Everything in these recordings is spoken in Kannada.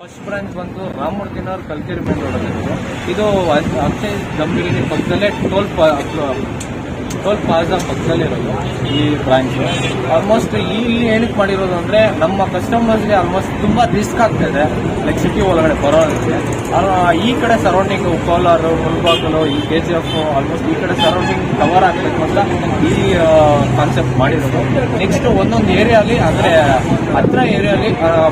ಫಸ್ಟ್ ಬ್ರಾಂಚ್ ಬಂದು ರಾಮಮೂರ್ತಿನವ್ರ ಕಲ್ಕೇರಿ ಮೇನ್ ರೋಡ್ ಇದು ಅಕ್ಷಯ್ ದಮ್ ಬಿರಿಯಾನಿ ಪಕ್ಕದಲ್ಲೇ ಟೋಲ್ ಪ್ಲಾಜಾ ಪಕ್ಕದಲ್ಲೇ ಇರೋದು ಈ ಬ್ರಾಂಚ್. ಆಲ್ಮೋಸ್ಟ್ ಇಲ್ಲಿ ಏನಕ್ಕೆ ಮಾಡಿರೋದು ಅಂದ್ರೆ ನಮ್ಮ ಕಸ್ಟಮರ್ಸ್ಗೆ ಆಲ್ಮೋಸ್ಟ್ ತುಂಬಾ ರಿಸ್ಕ್ ಆಗ್ತಾ ಇದೆ, ಲೈಕ್ ಸಿಟಿ ಒಳಗಡೆ ಬರೋದಕ್ಕೆ. ಈ ಕಡೆ ಸರೌಂಡಿಂಗ್ ಕೋಲಾರ, ಮುಳಬಾಗಿಲು, ಈ KGF ಆಲ್ಮೋಸ್ಟ್ ಈ ಕಡೆ ಸರೌಂಡಿಂಗ್ ಕವರ್ ಆಗಬೇಕು ಅಂತ ಈ ಕಾನ್ಸೆಪ್ಟ್ ಮಾಡಿರೋದು. ನೆಕ್ಸ್ಟ್ ಒಂದೊಂದು ಏರಿಯಾಲಿ ಅಂದ್ರೆ ಹತ್ರ ಏರಿಯಾಲಿ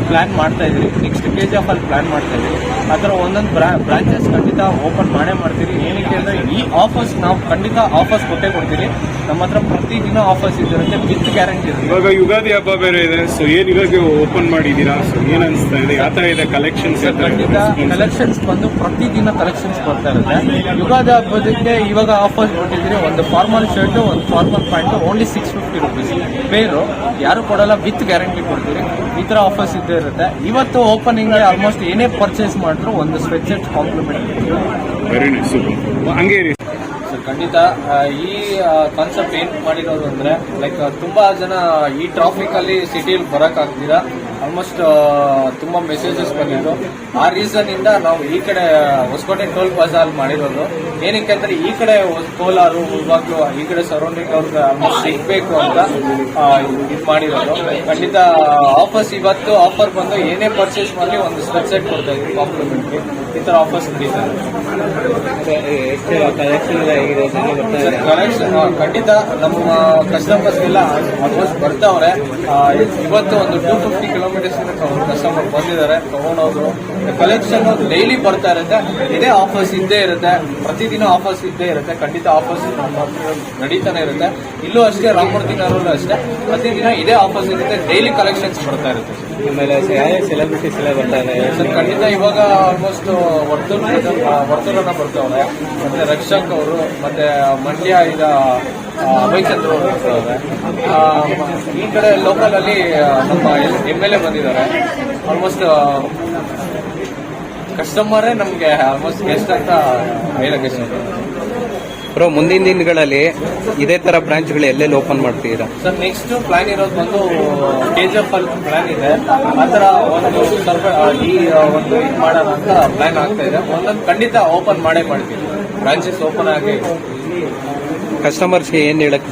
ಪ್ಲಾನ್ ಮಾಡ್ತಾ ಇದೀವಿ. ನೆಕ್ಸ್ಟ್ KGF ಅಲ್ಲಿ ಪ್ಲಾನ್ ಮಾಡ್ತಾ ಇದೀವಿ. ಆ ಥರ ಒಂದೊಂದು ಬ್ರಾಂಚಸ್ ಖಂಡಿತ ಓಪನ್ ಮಾಡೇ ಮಾಡ್ತೀವಿ. ಏನಕ್ಕೆ ಅಂದ್ರೆ ಈ ಆಫರ್ಸ್ ನಾವು ಖಂಡಿತ ಆಫರ್ಸ್ ಕೊಟ್ಟೇ ಕೊಡ್ತೀವಿ. ನಮ್ಮ ಹತ್ರ ಪ್ರತಿದಿನ ಆಫರ್ಸ್ ಇರುತ್ತೆ, ವಿತ್ ಗ್ಯಾರಂಟಿ ಇರುತ್ತೆ. ಇವಾಗ ಯುಗಾದಿ ಹಬ್ಬ ಬೇರೆ ಇದೆ, ಸೊ ಏನ್ ಇವಾಗ ಓಪನ್ ಮಾಡಿದೀರಾ? ಸೊ ಏನ್ ಅನ್ಸ್ತಾ ಇದೆ, ಯಾವ ತರ ಇದೆ ಕಲೆಕ್ಷನ್ಸ್? ಖಂಡಿತ ಕಲೆಕ್ಷನ್ಸ್ ಬಂದು ಪ್ರತಿದಿನ ಕಲೆಕ್ಷನ್ಸ್ ಬರ್ತಾ ಇರುತ್ತೆ. ಯುಗಾದಿ ಹಬ್ಬದಕ್ಕೆ ಇವಾಗ ಆಫರ್ಸ್ ಕೊಟ್ಟಿದ್ದೀರಿ. ಒಂದು ಫಾರ್ಮಲ್ ಶರ್ಟ್, ಒಂದು ಫಾರ್ಮಲ್ ಪ್ಯಾಂಟ್ ಓನ್ಲಿ 650 rupees ಬೇರು, ಯಾರು ಕೊಡಲ್ಲ, ವಿತ್ ಗ್ಯಾರಂಟಿ ಕೊಡ್ತೀರಿ. ಈ ತರ ಆಫರ್ಸ್ ಇದ್ದೇ ಇರುತ್ತೆ. ಇವತ್ತು ಓಪನಿಂಗ್ ಆಲ್ಮೋಸ್ಟ್ ಏನೇ ಪರ್ಚೇಸ್ ಮಾಡಿದ್ರು ಒಂದು sweatshirt compliment. Very nice, ಹಂಗೆ ಸರ್ ಖಂಡಿತ ಈ ಕಾನ್ಸೆಪ್ಟ್ ಏನ್ ಮಾಡಿರೋದು ಅಂದ್ರೆ ಲೈಕ್ ತುಂಬಾ ಜನ ಈ ಟ್ರಾಫಿಕ್ ಅಲ್ಲಿ ಸಿಟಿಲಿ ಬರಕ್ ಆಗ್ತೀರಾ. ಆಲ್ಮೋಸ್ಟ್ ತುಂಬಾ ಮೆಸೇಜಸ್ ಬಂದಿದ್ದು. ಆ ರೀಸನ್ ಇಂದ ನಾವು ಈ ಕಡೆ ಹೊಸಕೋಟೆ ಟೋಲ್ ಪ್ಲಾಜಾ ಅಲ್ಲಿ ಮಾಡಿರೋದು. ಏನಕ್ಕೆ ಅಂದ್ರೆ ಈ ಕಡೆ ಕೋಲಾರ, ಮುಳಬಾಗಿಲು ಈ ಕಡೆ ಸರೌಂಡಿಂಗ್ ಅವ್ರಿಗೆ ಆಲ್ಮೋಸ್ಟ್ ಸಿಗ್ಬೇಕು ಅಂತ ಇದು ಮಾಡಿರೋದು. ಖಂಡಿತ ಆಫರ್ಸ್ ಇವತ್ತು ಆಫರ್ ಬಂದು ಏನೇ ಪರ್ಚೇಸ್ ಮಾಡಲಿ ಒಂದು ಸ್ವೆಟ್ ಶರ್ಟ್ ಕೊಡ್ತಾ ಇದ್ವಿ ಕಾಂಪ್ಲಿಮೆಂಟ್ರಿ. ಈ ತರ ಆಫರ್ಸ್ ನಡೀತಾರೆ. ಕಲೆಕ್ಷನ್ ಖಂಡಿತ ನಮ್ಮ ಕಸ್ಟಮರ್ಸ್ ಎಲ್ಲ ಆಲ್ಮೋಸ್ಟ್ ಬರ್ತಾವ್ರೆ. ಇವತ್ತು ಒಂದು 250 ಕಿಲೋಮೀಟರ್ಸ್ ಕಸ್ಟಮರ್ ಬಂದಿದ್ದಾರೆ ತಗೊಂಡೋದ್ರು. ಕಲೆಕ್ಷನ್ ಡೈಲಿ ಬರ್ತಾ ಇರುತ್ತೆ. ಇದೇ ಆಫರ್ಸ್ ಇದ್ದೇ ಇರುತ್ತೆ, ಪ್ರತಿದಿನ ಆಫರ್ಸ್ ಇದ್ದೇ ಇರುತ್ತೆ. ಖಂಡಿತ ಆಫರ್ಸ್ ನಡೀತಾನೆ ಇರುತ್ತೆ. ಇಲ್ಲೂ ಅಷ್ಟೇ, ರಾಮಮೂರ್ತಿನವರಲ್ಲೂ ಅಷ್ಟೇ ಪ್ರತಿದಿನ ಇದೇ ಆಫರ್ಸ್ ಇರುತ್ತೆ. ಡೈಲಿ ಕಲೆಕ್ಷನ್ಸ್ ಬರ್ತಾ ಇರುತ್ತೆ. ಆಮೇಲೆ ಸೆಲೆಬ್ರಿಟೀಸ್ ಎಲ್ಲ ಬರ್ತಾ ಇದೆ ಸರ್ ಖಂಡಿತ ಇವಾಗ ಆಲ್ಮೋಸ್ಟ್ ವರ್ತೂರನ್ನ ಬರ್ತಾವ್ರೆ. ಮತ್ತೆ ರಕ್ಷಕ್ ಅವರು, ಮತ್ತೆ ಮಂಡ್ಯ ಈಗ ಅಭಯ್ ಚಂದ್ರ ಅವರು ಬರ್ತಾವ್ರೆ. ಈ ಕಡೆ ಲೋಕಲ್ ಅಲ್ಲಿ ನಮ್ಮ MLA ಬಂದಿದ್ದಾರೆ. ಆಲ್ಮೋಸ್ಟ್ ಕಸ್ಟಮರೇ ನಮ್ಗೆ ಆಲ್ಮೋಸ್ಟ್ ಗೆಸ್ಟ್ ಅಂತ ಹೇಳಕ್ಕೆ ಬ್ರೋ. ಮುಂದಿನ ದಿನಗಳಲ್ಲಿ ಇದೇ ತರ ಬ್ರಾಂಚ್ಗಳು ಎಲ್ಲೆಲ್ಲಿ ಓಪನ್ ಮಾಡ್ತೀರಾ ಸರ್? ನೆಕ್ಸ್ಟ್ ಪ್ಲಾನ್ ಇರೋದು ಬಂದು KGF ಅಲ್ಲಿ ಪ್ಲಾನ್ ಇದೆ. ಆ ತರ ಒಂದು ಈ ಒಂದು ಇದು ಮಾಡೋಣ ಅಂತ ಪ್ಲಾನ್ ಆಗ್ತಾ ಇದೆ. ಒಂದೊಂದು ಖಂಡಿತ ಓಪನ್ ಮಾಡೇ ಮಾಡ್ತೀವಿ. ಬ್ರಾಂಚಸ್ ಓಪನ್ ಆಗಿ ಕಸ್ಟಮರ್ಸ್ಗೆ ಏನ್ ಹೇಳಕ್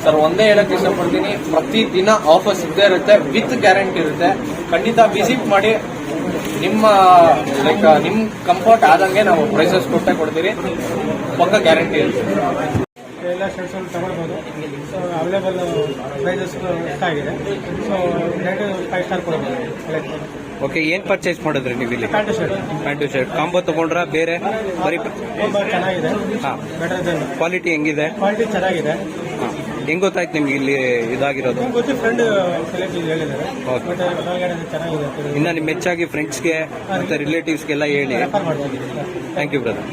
ಸರ್ ಒಂದೇ ಹೇಳಕ್ ಇಷ್ಟಪಡ್ತೀನಿ, ಪ್ರತಿದಿನ ಆಫರ್ಸ್ ಇದ್ದೇ ಇರುತ್ತೆ, ವಿತ್ ಗ್ಯಾರಂಟಿ ಇರುತ್ತೆ. ಖಂಡಿತ ವಿಸಿಟ್ ಮಾಡಿ. ನಿಮ್ಮ ಲೈಕ್ ನಿಮ್ ಕಂಫರ್ಟ್ ಆದಂಗೆ ನಾವು ಪ್ರೈಸಸ್ ಕೊಟ್ಟೆ ಕೊಡ್ತೀವಿ. ಪಕ್ಕ ಗ್ಯಾರಂಟಿ ಇರುತ್ತೆ. ಎಲ್ಲ ಶರ್ಟ್ಸ್ ತಗೊಳ್ಬೋದು. ಸೊ ಅವೈಲೇಬಲ್ ಪ್ರೈಸಸ್ ಎಷ್ಟಾಗಿದೆ. ಸೊ 5 ಸ್ಟಾರ್ ಕೊಡ್ಬೋದು. ಓಕೆ, ಏನ್ ಪರ್ಚೇಸ್ ಮಾಡಿದ್ರಿ ನೀವು ಇಲ್ಲಿ? ಪ್ಯಾಂಟು ಶರ್ಟ್ ಕಾಂಬೋ ತಗೊಂಡ್ರ ಬೇರೆ? ಬರೀ ತುಂಬಾ ಚೆನ್ನಾಗಿದೆ. ಬೆಟರ್ ದೆನ್ ಕ್ವಾಲಿಟಿ ಹೆಂಗಿದೆ? ಕ್ವಾಲಿಟಿ ಚೆನ್ನಾಗಿದೆ. ಹೆಂಗ್ ಗೊತ್ತಾಯ್ತು ನಿಮ್ಗೆ ಇಲ್ಲಿ ಇದಾಗಿರೋದು? ಗೊತ್ತು, ಫ್ರೆಂಡ್ ಸೆಲೆಕ್ಟ್ ಹೇಳಿದ್ದಾರೆ. ಮತ್ತೆ ಚೆನ್ನಾಗಿದೆ. ಇನ್ನ ನಿಮ್ ಹೆಚ್ಚಾಗಿ ಫ್ರೆಂಡ್ಸ್ಗೆ ಮತ್ತೆ ರಿಲೇಟಿವ್ಸ್ಗೆಲ್ಲ ಹೇಳಿ. ರೆಫರ್ ಮಾಡ್ತೀನಿ. Thank you brother.